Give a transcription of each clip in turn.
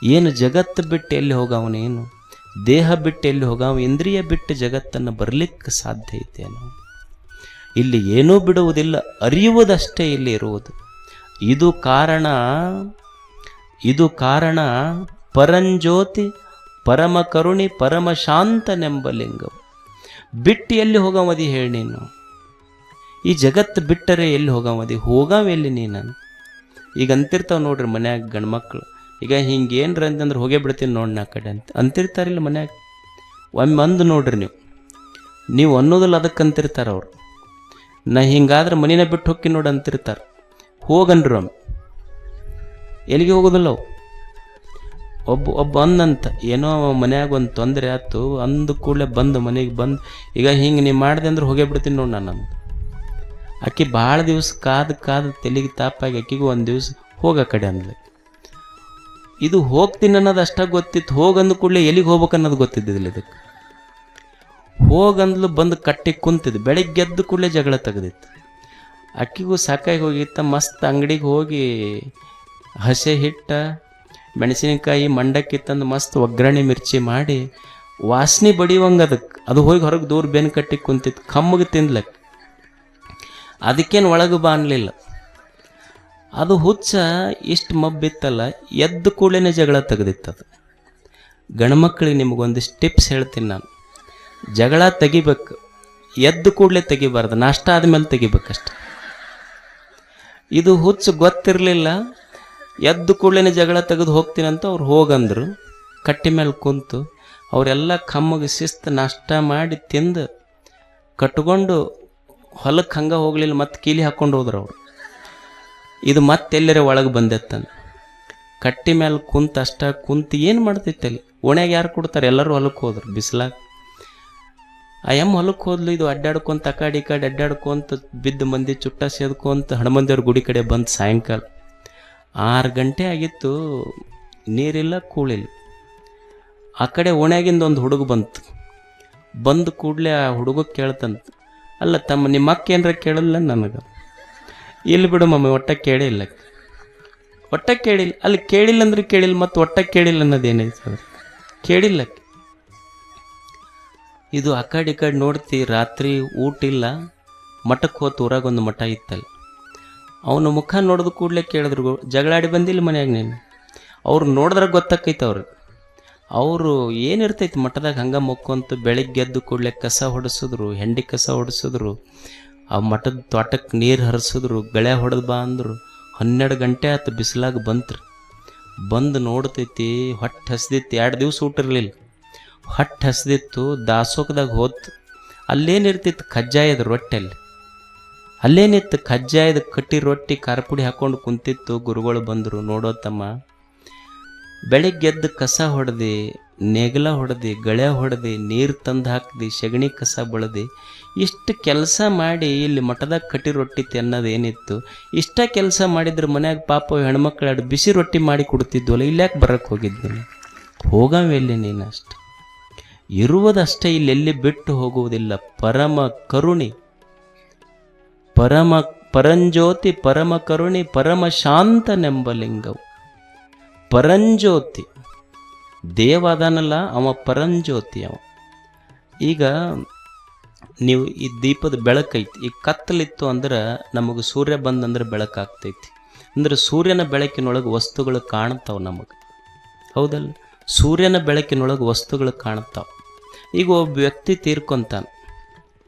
ಏನು ಜಗತ್ತು ಬಿಟ್ಟು ಎಲ್ಲಿ ಹೋಗವನೇನು, ದೇಹ ಬಿಟ್ಟು ಎಲ್ಲಿ ಹೋಗವ, ಇಂದ್ರಿಯ ಬಿಟ್ಟು ಜಗತ್ತನ್ನು ಬರಲಿಕ್ಕೆ ಸಾಧ್ಯ ಐತೇನು? ಇಲ್ಲಿ ಏನೂ ಬಿಡುವುದಿಲ್ಲ, ಅರಿಯುವುದಷ್ಟೇ ಇಲ್ಲಿ ಇರುವುದು. ಇದು ಕಾರಣ ಪರಂಜ್ಯೋತಿ ಪರಮ ಕರುಣಿ ಪರಮ ಶಾಂತನೆಂಬ ಲಿಂಗವು. ಬಿಟ್ಟು ಎಲ್ಲಿ ಹೋಗವದಿ ಹೇಳಿ ನೀನು? ಈ ಜಗತ್ತು ಬಿಟ್ಟರೆ ಎಲ್ಲಿ ಹೋಗವದಿ? ಹೋಗವೆಲ್ಲಿ ನೀನು? ಈಗ ಅಂತಿರ್ತಾವೆ ನೋಡ್ರಿ ಮನ್ಯಾಗ ಗಂಡ್ಮಕ್ಳು, ಈಗ ಹಿಂಗೇನ್ರ ಅಂತಂದ್ರೆ ಹೋಗೇ ಬಿಡ್ತೀನಿ ನೋಡಿ ನಾ ಕಡೆ ಅಂತ ಅಂತಿರ್ತಾರಿಲ್ಲ ಮನ್ಯಾಗ. ಒಮ್ಮೆ ಅಂದು ನೋಡ್ರಿ ನೀವು ಅನ್ನೋದಿಲ್ಲ ಅದಕ್ಕೆ ಅಂತಿರ್ತಾರೆ ಅವ್ರು. ನಾ ಹಿಂಗಾದ್ರೆ ಮನೇನ ಬಿಟ್ಟು ಹೋಗಿ ನೋಡಿ ಅಂತಿರ್ತಾರೆ. ಹೋಗನ್ರು ಒಮ್ಮೆ, ಎಲ್ಲಿಗೆ ಹೋಗೋದಿಲ್ಲ ಅವು. ಒಬ್ಬ ಅಂದಂತ ಏನೋ ಮನ್ಯಾಗ ಒಂದು ತೊಂದರೆ ಆಯ್ತು ಅಂದ ಕೂಡಲೇ ಬಂದು ಮನೆಗೆ ಬಂದು, ಈಗ ಹಿಂಗೆ ನೀವು ಮಾಡಿದೆ ಅಂದ್ರೆ ಹೋಗೇ ಬಿಡ್ತೀನಿ ನೋಡಿ ನಾನು. ಆಕೆ ಭಾಳ ದಿವಸ ಕಾದು ತೆಲಿಗೆ ತಾಪಾಗಿ ಆಕೆಗೂ ಒಂದು ದಿವಸ ಹೋಗ ಕಡೆ ಅಂದ್ಲಕ್ಕೆ. ಇದು ಹೋಗ್ತೀನಿ ಅನ್ನೋದು ಅಷ್ಟಾಗಿ ಗೊತ್ತಿತ್ತು, ಹೋಗಂದ ಕೂಡಲೇ ಎಲ್ಲಿಗೆ ಹೋಗ್ಬೇಕು ಅನ್ನೋದು ಗೊತ್ತಿದ್ದಿಲ್ಲ ಇದಕ್ಕೆ. ಹೋಗಂದ್ಲು ಬಂದು ಕಟ್ಟಿ ಕುಂತಿದ್ದು, ಬೆಳಿಗ್ಗೆ ಎದ್ದು ಕೂಡಲೇ ಜಗಳ ತೆಗೆದಿತ್ತು. ಅಕ್ಕಿಗೂ ಸಾಕಾಗಿ ಹೋಗಿತ್ತ. ಮಸ್ತ್ ಅಂಗಡಿಗೆ ಹೋಗಿ ಹಸೆ ಹಿಟ್ಟ ಮೆಣಸಿನಕಾಯಿ ಮಂಡಕ್ಕಿ ತಂದು ಮಸ್ತ್ ಒಗ್ಗರಣೆ ಮಿರ್ಚಿ ಮಾಡಿ ವಾಸನೆ ಬಡಿಯುವಂಗೆ ಅದು ಹೋಗಿ ಹೊರಗೆ ದೂರ ಬೆನ್ನು ಕಟ್ಟಿ ಕುಂತಿತ್ತು. ಕಮ್ಮಗೆ ತಿನ್ಲಕ್ಕೆ, ಅದಕ್ಕೇನು ಒಳಗೆ ಬಾ ಅನ್ಲಿಲ್ಲ. ಅದು ಹುಚ್ಚ ಇಷ್ಟು ಮಬ್ಬಿತ್ತಲ್ಲ, ಎದ್ದು ಕೂಡಲೇ ಜಗಳ ತೆಗೆದಿತ್ತದು. ಗಂಡ್ಮಕ್ಳಿಗೆ ನಿಮಗೊಂದಿಷ್ಟು ಟಿಪ್ಸ್ ಹೇಳ್ತೀನಿ ನಾನು. ಜಗಳ ತೆಗಿಬೇಕು, ಎದ್ದು ಕೂಡಲೇ ತೆಗಿಬಾರ್ದು, ನಾಷ್ಟ ಆದಮೇಲೆ ತೆಗಿಬೇಕಷ್ಟೆ. ಇದು ಹುಚ್ಚು ಗೊತ್ತಿರಲಿಲ್ಲ, ಎದ್ದು ಕೂಡಲೇ ಜಗಳ ತೆಗೆದು ಹೋಗ್ತೀನಂತ ಅವ್ರು ಹೋಗಂದ್ರು. ಕಟ್ಟಿ ಮೇಲೆ ಕುಂತು ಅವರೆಲ್ಲ ಕಮ್ಮಗೆ ಶಿಸ್ತು ನಾಷ್ಟ ಮಾಡಿ ತಿಂದು ಕಟ್ಕೊಂಡು ಹೊಲಕ್ಕೆ ಹಂಗೆ ಹೋಗಲಿಲ್ಲ, ಮತ್ತೆ ಕೀಲಿ ಹಾಕ್ಕೊಂಡು ಹೋದ್ರು ಅವರು. ಇದು ಮತ್ತೆಲ್ಲರೇ ಒಳಗೆ ಬಂದೆತ್ತಂದು ಕಟ್ಟಿ ಮೇಲೆ ಕುಂತು ಅಷ್ಟ ಕುಂತು ಏನು ಮಾಡ್ತೈತಲ್ಲಿ? ಓಣ್ಯಾಗ ಯಾರು ಕೊಡ್ತಾರೆ? ಎಲ್ಲರೂ ಹೊಲಕ್ಕೆ ಹೋದ್ರು ಬಿಸಿಲಾಗ. ಆ ಹೊಲಕ್ಕೆ ಹೋದ್ಲು. ಇದು ಅಡ್ಡಾಡ್ಕೊಂತ ಆ ಕಡೆ ಈ ಕಡೆ ಅಡ್ಡಾಡ್ಕೊಂತ ಬಿದ್ದು ಮಂದಿ ಚುಟ್ಟ ಸೇದ್ಕೊಂತ ಹನುಮಂದಿಯವ್ರ ಗುಡಿ ಕಡೆ ಬಂದು ಸಾಯಂಕಾಲ 6 ಗಂಟೆ ಆಗಿತ್ತು. ನೀರಿಲ್ಲ ಕೂಳಿಲ್ಲ. ಆ ಕಡೆ ಓಣ್ಯಾಗಿಂದ ಒಂದು ಹುಡುಗ ಬಂದು ಕೂಡಲೇ ಆ ಹುಡುಗ ಕೇಳ್ತಂತ, ಅಲ್ಲ ತಮ್ಮ ನಿಮ್ಮ ಅಕ್ಕ ಏನಾರ ಕೇಳಲ್ಲ ನನಗೆ? ಇಲ್ಲಿ ಬಿಡು ಮಮ್ಮಿ, ಒಟ್ಟ ಕೇಳಿಲ್ಲ. ಅಲ್ಲಿ ಕೇಳಿಲ್ಲ ಅಂದ್ರೆ ಕೇಳಿಲ್ಲ, ಮತ್ತು ಒಟ್ಟ ಕೇಳಿಲ್ಲ ಅನ್ನೋದೇನೈತೆ ಅದು? ಕೇಳಿಲ್ಲ. ಇದು ಆ ಕಡೆ ಈ ಕಡೆ ನೋಡ್ತಿ, ರಾತ್ರಿ ಊಟ ಇಲ್ಲ. ಮಠಕ್ಕೆ ಹೋತು, ಊರಾಗೊಂದು ಮಠ ಇತ್ತಲ್ಲ. ಅವನ ಮುಖ ನೋಡಿದ ಕೂಡಲೇ ಕೇಳಿದ್ರು, ಜಗಳಾಡಿ ಬಂದಿಲ್ಲ ಮನ್ಯಾಗ ನೀನು? ಅವ್ರು ನೋಡಿದ್ರೆ ಗೊತ್ತಾಕೈತೆ ಅವರು ಏನಿರ್ತೈತಿ ಮಠದಾಗ ಹಂಗೆ ಮೊಕ್ಕೊಂತ ಬೆಳಿಗ್ಗೆ ಎದ್ದು ಕೂಡಲೇ ಕಸ ಹೊಡೆಸಿದ್ರು, ಹೆಂಡಿ ಕಸ ಹೊಡೆಸಿದ್ರು, ಆ ಮಠದ ತೋಟಕ್ಕೆ ನೀರು ಹರಿಸಿದ್ರು, ಗಳೆ ಹೊಡೆದು ಬಾ ಅಂದರು. 12 ಗಂಟೆ ಆಯ್ತು, ಬಿಸಿಲಾಗ ಬಂದು ನೋಡ್ತೈತಿ. ಹೊಟ್ಟೆ ಹಸ್ದಿತ್ತು, 2 ದಿವಸ ಊಟ ಇರಲಿಲ್ಲ. ಹೊಟ್ಟೆ ಹಸ್ದಿತ್ತು. ದಾಸೋಕದಾಗ ಹೋತು. ಅಲ್ಲೇನಿರ್ತಿತ್ತು? ಕಜ್ಜಾಯದ ರೊಟ್ಟೆಲ್ಲಿ ಅಲ್ಲೇನಿತ್ತು? ಕಜ್ಜಾಯದ ಕಟ್ಟಿ ರೊಟ್ಟಿ ಖಾರಪುಡಿ ಹಾಕ್ಕೊಂಡು ಕುಂತಿತ್ತು. ಗುರುಗಳು ಬಂದರು. ನೋಡೋತಮ್ಮ, ಬೆಳಿಗ್ಗೆ ಎದ್ದು ಕಸ ಹೊಡೆದು, ನೇಗಲ ಹೊಡೆದು, ಗಳೆ ಹೊಡೆದು, ನೀರು ತಂದು ಹಾಕಿದೆ, ಸಗಣಿ ಕಸ ಬಳದು, ಇಷ್ಟು ಕೆಲಸ ಮಾಡಿ ಇಲ್ಲಿ ಮಠದಾಗ ಕಟ್ಟಿ ರೊಟ್ಟಿ ಅನ್ನೋದೇನಿತ್ತು? ಇಷ್ಟ ಕೆಲಸ ಮಾಡಿದ್ರೆ ಮನ್ಯಾಗ ಪಾಪ ಹೆಣ್ಮಕ್ಳು ಬಿಸಿ ರೊಟ್ಟಿ ಮಾಡಿ ಕೊಡ್ತಿದ್ವಲ್ಲ, ಇಲ್ಲಾಕೆ ಬರೋಕ್ಕೆ ಹೋಗಿದ್ದೀನಿ? ಹೋಗವೆಲ್ಲಿ ನೀನು? ಅಷ್ಟು ಇರುವುದಷ್ಟೇ, ಇಲ್ಲೆಲ್ಲಿ ಬಿಟ್ಟು ಹೋಗುವುದಿಲ್ಲ. ಪರಮ ಕರುಣಿ ಪರಂಜ್ಯೋತಿ ಪರಮ ಕರುಣಿ ಪರಮ ಶಾಂತನೆಂಬ ಲಿಂಗವು. ಪರಂಜ್ಯೋತಿ ದೇವ ಅದಾನಲ್ಲ, ಅವ ಪರಂಜ್ಯೋತಿ ಅವ. ಈಗ ನೀವು ಈ ದೀಪದ ಬೆಳಕೈತಿ, ಈ ಕತ್ತಲಿತ್ತು ಅಂದ್ರೆ ನಮಗೆ ಸೂರ್ಯ ಬಂದಂದ್ರೆ ಬೆಳಕಾಗ್ತೈತಿ. ಅಂದ್ರೆ ಸೂರ್ಯನ ಬೆಳಕಿನೊಳಗೆ ವಸ್ತುಗಳು ಕಾಣ್ತಾವೆ ನಮಗೆ, ಹೌದಲ್ಲ? ಸೂರ್ಯನ ಬೆಳಕಿನೊಳಗೆ ವಸ್ತುಗಳು ಕಾಣ್ತಾವೆ. ಈಗ ಒಬ್ಬ ವ್ಯಕ್ತಿ ತೀರ್ಕೊಂತಾನೆ,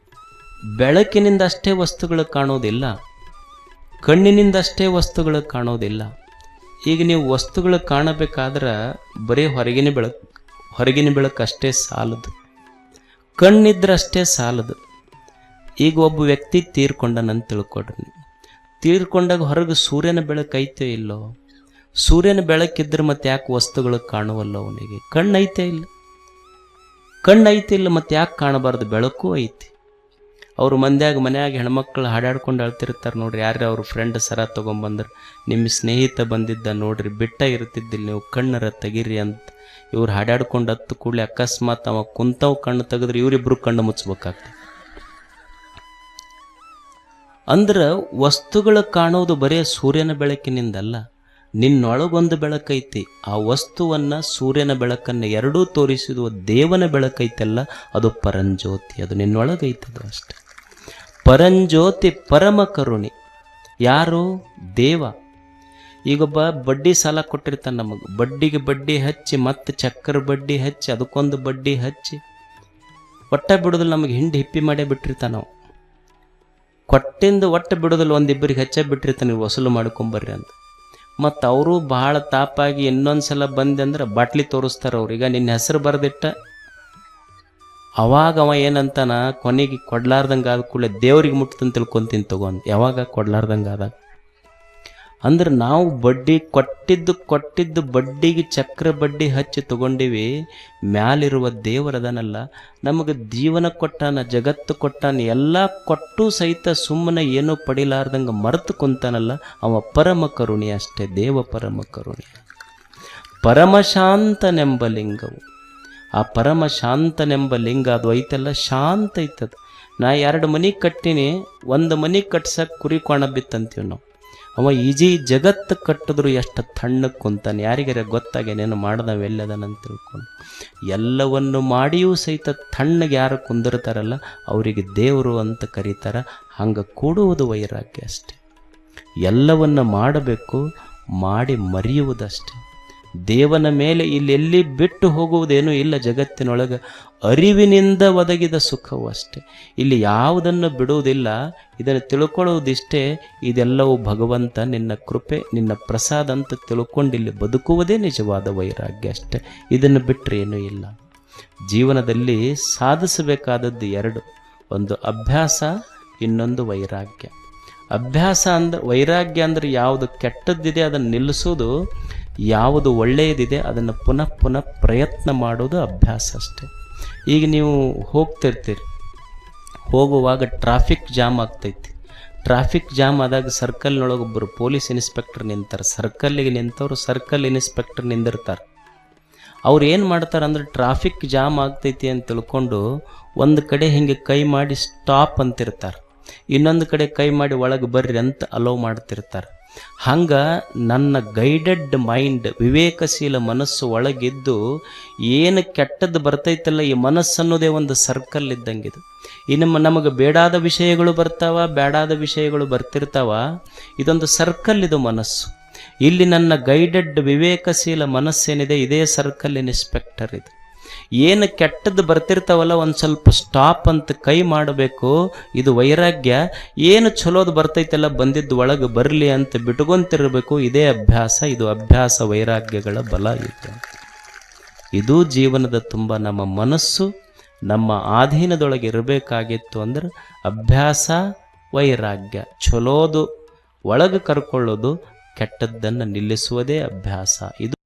ಬೆಳಕಿನಿಂದ ಅಷ್ಟೇ ವಸ್ತುಗಳು ಕಾಣೋದಿಲ್ಲ, ಕಣ್ಣಿನಿಂದಷ್ಟೇ ವಸ್ತುಗಳು ಕಾಣೋದಿಲ್ಲ. ಈಗ ನೀವು ವಸ್ತುಗಳು ಕಾಣಬೇಕಾದ್ರೆ ಬರೀ ಹೊರಗಿನ ಬೆಳಕು ಅಷ್ಟೇ ಸಾಲದು, ಕಣ್ಣಿದ್ರೆ ಅಷ್ಟೇ ಸಾಲದು. ಈಗ ಒಬ್ಬ ವ್ಯಕ್ತಿ ತೀರ್ಕೊಂಡನಂತ ತಿಳ್ಕೊಡ್ರಿ. ತೀರ್ಕೊಂಡಾಗ ಹೊರಗೆ ಸೂರ್ಯನ ಬೆಳಕು ಐತೆ ಇಲ್ಲೋ? ಸೂರ್ಯನ ಬೆಳಕಿದ್ರೆ ಮತ್ತೆ ಯಾಕೆ ವಸ್ತುಗಳು ಕಾಣುವಲ್ಲ ಅವನಿಗೆ? ಕಣ್ಣೈತೆ ಇಲ್ಲ, ಕಣ್ಣೈತೆ ಇಲ್ಲ, ಮತ್ತೆ ಯಾಕೆ ಕಾಣಬಾರ್ದು? ಬೆಳಕು ಐತಿ. ಅವರು ಮನ್ಯಾಗ ಹೆಣ್ಮಕ್ಳು ಹಾಡಾಡ್ಕೊಂಡು ಅಳ್ತಿರ್ತಾರೆ ನೋಡ್ರಿ. ಯಾರೇ ಅವ್ರ ಫ್ರೆಂಡ್ ಸರ ತೊಗೊಂಬಂದ್ರೆ, ನಿಮ್ಮ ಸ್ನೇಹಿತ ಬಂದಿದ್ದ ನೋಡ್ರಿ, ಬಿಟ್ಟ ಇರ್ತಿದ್ದಿಲ್ಲ, ನೀವು ಕಣ್ಣರ ತೆಗೀರಿ ಅಂತ ಇವ್ರು ಹಾಡಾಡ್ಕೊಂಡು ಹತ್ತು ಕೂಡಲೇ ಅಕಸ್ಮಾತ್ ಅವ ಕುಂತವ್ ಕಣ್ಣು ತೆಗೆದ್ರೆ ಇವರಿಬ್ರು ಕಣ್ಣು ಮುಚ್ಚಬೇಕಾಗ್ತದೆ. ಅಂದ್ರೆ ವಸ್ತುಗಳು ಕಾಣೋದು ಬರೀ ಸೂರ್ಯನ ಬೆಳಕಿನಿಂದಲ್ಲ, ನಿನ್ನೊಳಗೊಂದು ಬೆಳಕೈತಿ. ಆ ವಸ್ತುವನ್ನು, ಸೂರ್ಯನ ಬೆಳಕನ್ನು ಎರಡೂ ತೋರಿಸಿರುವ ದೇವನ ಬೆಳಕೈತಲ್ಲ, ಅದು ಪರಂಜ್ಯೋತಿ. ಅದು ನಿನ್ನೊಳಗೈತದು ಅಷ್ಟೆ. ಪರಂಜ್ಯೋತಿ ಪರಮ ಕರುಣಿ. ಯಾರು? ದೇವ. ಈಗೊಬ್ಬ ಬಡ್ಡಿ ಸಾಲ ಕೊಟ್ಟಿರ್ತಾನೆ ನಮಗೆ. ಬಡ್ಡಿಗೆ ಬಡ್ಡಿ ಹಚ್ಚಿ, ಮತ್ತೆ ಚಕ್ರ ಬಡ್ಡಿ ಹಚ್ಚಿ, ಅದಕ್ಕೊಂದು ಬಡ್ಡಿ ಹಚ್ಚಿ, ಒಟ್ಟ ಬಿಡೋದಿಲ್ಲ. ನಮಗೆ ಹಿಂಡಿ ಹಿಪ್ಪಿ ಮಾಡೇ ಬಿಟ್ಟಿರ್ತಾನೆ ನಾವು. ಕೊಟ್ಟಿಂದ ಒಟ್ಟ ಬಿಡೋದಿಲ್ಲ, ಒಂದಿಬ್ಬರಿಗೆ ಹಚ್ಚೇ ಬಿಟ್ಟಿರ್ತಾನೆ, ನೀವು ವಸೂಲು ಮಾಡ್ಕೊಂಬರ್ರಿ ಅಂತ. ಮತ್ತು ಅವರು ಭಾಳ ತಾಪಾಗಿ ಇನ್ನೊಂದು ಸಲ ಬಂದೆ ಅಂದ್ರೆ ಬಾಟ್ಲಿ ತೋರಿಸ್ತಾರೆ ಅವ್ರೀಗ ನಿನ್ನ ಹೆಸರು ಬರೆದಿಟ್ಟ. ಅವಾಗ ಅವ ಏನಂತಾನ, ಕೊನೆಗೆ ಕೊಡ್ಲಾರ್ದಂಗೆ ಆದ ಕೂಡಲೇ ದೇವ್ರಿಗೆ ಮುಟ್ತಂತ ತಿಳ್ಕೊಂತೀನಿ ತಗೊಂಡು. ಯಾವಾಗ? ಕೊಡ್ಲಾರ್ದಂಗೆ ಆದಾಗ. ಅಂದ್ರೆ ನಾವು ಬಡ್ಡಿ ಕೊಟ್ಟಿದ್ದು ಬಡ್ಡಿಗೆ ಚಕ್ರ ಬಡ್ಡಿ ಹಚ್ಚಿ ತಗೊಂಡಿವಿ. ಮ್ಯಾಲಿರುವ ದೇವರದನಲ್ಲ, ನಮಗೆ ಜೀವನ ಕೊಟ್ಟಾನ, ಜಗತ್ತು ಕೊಟ್ಟಾನ, ಎಲ್ಲ ಕೊಟ್ಟು ಸಹಿತ ಸುಮ್ಮನೆ ಏನೂ ಪಡಿಲಾರ್ದಂಗೆ ಮರೆತು ಕುಂತಾನಲ್ಲ, ಅವ ಪರಮ ಕರುಣಿ ಅಷ್ಟೇ. ದೇವ ಪರಮ ಕರುಣಿ. ಪರಮಶಾಂತನೆಂಬ ಲಿಂಗವು. ಆ ಪರಮಶಾಂತನೆಂಬ ಲಿಂಗ ಅದು ಐತಲ್ಲ, ಶಾಂತ ಐತದ. ನಾ 2 ಮನೆ ಕಟ್ಟಿನಿ, ಒಂದು ಮನೆ ಕಟ್ಸಕ್ಕೆ ಕುರಿ ಕೋಣ ಬಿತ್ತಂತೀವಿ ನಾವು. ಅವ ಈಜಿ ಜಗತ್ತು ಕಟ್ಟಿದ್ರು ಎಷ್ಟು ತಣ್ಣಕ್ಕೆ ಕುಂತಾನೆ. ಯಾರಿಗಾರ ಗೊತ್ತಾಗೇನೇನು ಮಾಡ್ದವೆಲ್ಲದನಂತ ತಿಳ್ಕೊಂಡು. ಎಲ್ಲವನ್ನು ಮಾಡಿಯೂ ಸಹಿತ ತಣ್ಣಗೆ ಯಾರು ಕುಂದಿರ್ತಾರಲ್ಲ ಅವರಿಗೆ ದೇವರು ಅಂತ ಕರೀತಾರೆ. ಹಂಗೆ ಕೂಡುವುದು ವೈರಾಗ್ಯ ಅಷ್ಟೆ. ಎಲ್ಲವನ್ನು ಮಾಡಬೇಕು, ಮಾಡಿ ಮರೆಯುವುದಷ್ಟೆ. ದೇವನ ಮೇಲೆ ಇಲ್ಲೆಲ್ಲಿ ಬಿಟ್ಟು ಹೋಗುವುದೇನೂ ಇಲ್ಲ ಜಗತ್ತಿನೊಳಗೆ. ಅರಿವಿನಿಂದ ಒದಗಿದ ಸುಖವು ಅಷ್ಟೆ. ಇಲ್ಲಿ ಯಾವುದನ್ನು ಬಿಡುವುದಿಲ್ಲ. ಇದನ್ನು ತಿಳ್ಕೊಳ್ಳುವುದಿಷ್ಟೇ. ಇದೆಲ್ಲವೂ ಭಗವಂತ ನಿನ್ನ ಕೃಪೆ, ನಿನ್ನ ಪ್ರಸಾದ ಅಂತ ತಿಳ್ಕೊಂಡು ಇಲ್ಲಿ ಬದುಕುವುದೇ ನಿಜವಾದ ವೈರಾಗ್ಯ ಅಷ್ಟೆ. ಇದನ್ನು ಬಿಟ್ಟರೆ ಏನೂ ಇಲ್ಲ. ಜೀವನದಲ್ಲಿ ಸಾಧಿಸಬೇಕಾದದ್ದು 2, ಒಂದು ಅಭ್ಯಾಸ, ಇನ್ನೊಂದು ವೈರಾಗ್ಯ. ಅಭ್ಯಾಸ ಅಂದ್ರೆ, ವೈರಾಗ್ಯ ಅಂದರೆ ಯಾವುದು ಕೆಟ್ಟದ್ದಿದೆ ಅದನ್ನು ನಿಲ್ಲಿಸೋದು, ಯಾವುದು ಒಳ್ಳೆಯದಿದೆ ಅದನ್ನು ಪುನಃ ಪುನಃ ಪ್ರಯತ್ನ ಮಾಡೋದು ಅಭ್ಯಾಸ ಅಷ್ಟೆ. ಈಗ ನೀವು ಹೋಗ್ತಿರ್ತೀರಿ, ಹೋಗುವಾಗ ಟ್ರಾಫಿಕ್ ಜಾಮ್ ಆಗ್ತೈತಿ. ಟ್ರಾಫಿಕ್ ಜಾಮ್ ಆದಾಗ ಸರ್ಕಲ್ನೊಳಗೊಬ್ಬರು ಪೊಲೀಸ್ ಇನ್ಸ್ಪೆಕ್ಟರ್ ನಿಂತಾರೆ. ಸರ್ಕಲ್ಲಿಗೆ ನಿಂತವರು ಸರ್ಕಲ್ ಇನ್ಸ್ಪೆಕ್ಟರ್ ನಿಂದಿರ್ತಾರೆ. ಅವ್ರು ಏನು ಮಾಡ್ತಾರೆ ಅಂದ್ರೆ, ಟ್ರಾಫಿಕ್ ಜಾಮ್ ಆಗ್ತೈತಿ ಅಂತ ತಿಳ್ಕೊಂಡು ಒಂದು ಕಡೆ ಹಿಂಗೆ ಕೈ ಮಾಡಿ ಸ್ಟಾಪ್ ಅಂತಿರ್ತಾರೆ, ಇನ್ನೊಂದು ಕಡೆ ಕೈ ಮಾಡಿ ಒಳಗೆ ಬರ್ರಿ ಅಂತ ಅಲೋ ಮಾಡ್ತಿರ್ತಾರೆ. ಹಂಗೆ ನನ್ನ ಗೈಡೆಡ್ ಮೈಂಡ್, ವಿವೇಕಶೀಲ ಮನಸ್ಸು ಒಳಗಿದ್ದು ಏನು ಕೆಟ್ಟದ್ದು ಬರ್ತೈತಲ್ಲ, ಈ ಮನಸ್ಸನ್ನೋದೇ ಒಂದು ಸರ್ಕಲ್ ಇದ್ದಂಗಿದು. ಇನ್ನು ನಮಗೆ ಬೇಡಾದ ವಿಷಯಗಳು ಬರ್ತಾವ, ಬೇಡಾದ ವಿಷಯಗಳು ಬರ್ತಿರ್ತಾವ. ಇದೊಂದು ಸರ್ಕಲ್ ಇದು ಮನಸ್ಸು. ಇಲ್ಲಿ ನನ್ನ ಗೈಡೆಡ್ ವಿವೇಕಶೀಲ ಮನಸ್ಸೇನಿದೆ, ಇದೇ ಸರ್ಕಲ್ ಇನ್ಸ್ಪೆಕ್ಟರ್ ಇದು. ಏನು ಕೆಟ್ಟದ್ದು ಬರ್ತಿರ್ತಾವಲ್ಲ ಒಂದು ಸ್ವಲ್ಪ ಸ್ಟಾಪ್ ಅಂತ ಕೈ ಮಾಡಬೇಕು. ಇದು ವೈರಾಗ್ಯ. ಏನು ಚಲೋದು ಬರ್ತೈತೆಲ್ಲ ಬಂದಿದ್ದು ಒಳಗೆ ಬರಲಿ ಅಂತ ಬಿಟ್ಕೊಂತಿರಬೇಕು. ಇದೇ ಅಭ್ಯಾಸ. ಇದು ಅಭ್ಯಾಸ ವೈರಾಗ್ಯಗಳ ಬಲ. ಇದು ಜೀವನದ ತುಂಬ ನಮ್ಮ ಮನಸ್ಸು ನಮ್ಮ ಆಧೀನದೊಳಗೆ ಇರಬೇಕಾಗಿತ್ತು. ಅಂದ್ರೆ ಅಭ್ಯಾಸ, ವೈರಾಗ್ಯ. ಚಲೋದು ಒಳಗೆ ಕರ್ಕೊಳ್ಳೋದು, ಕೆಟ್ಟದ್ದನ್ನು ನಿಲ್ಲಿಸುವುದೇ ಅಭ್ಯಾಸ. ಇದು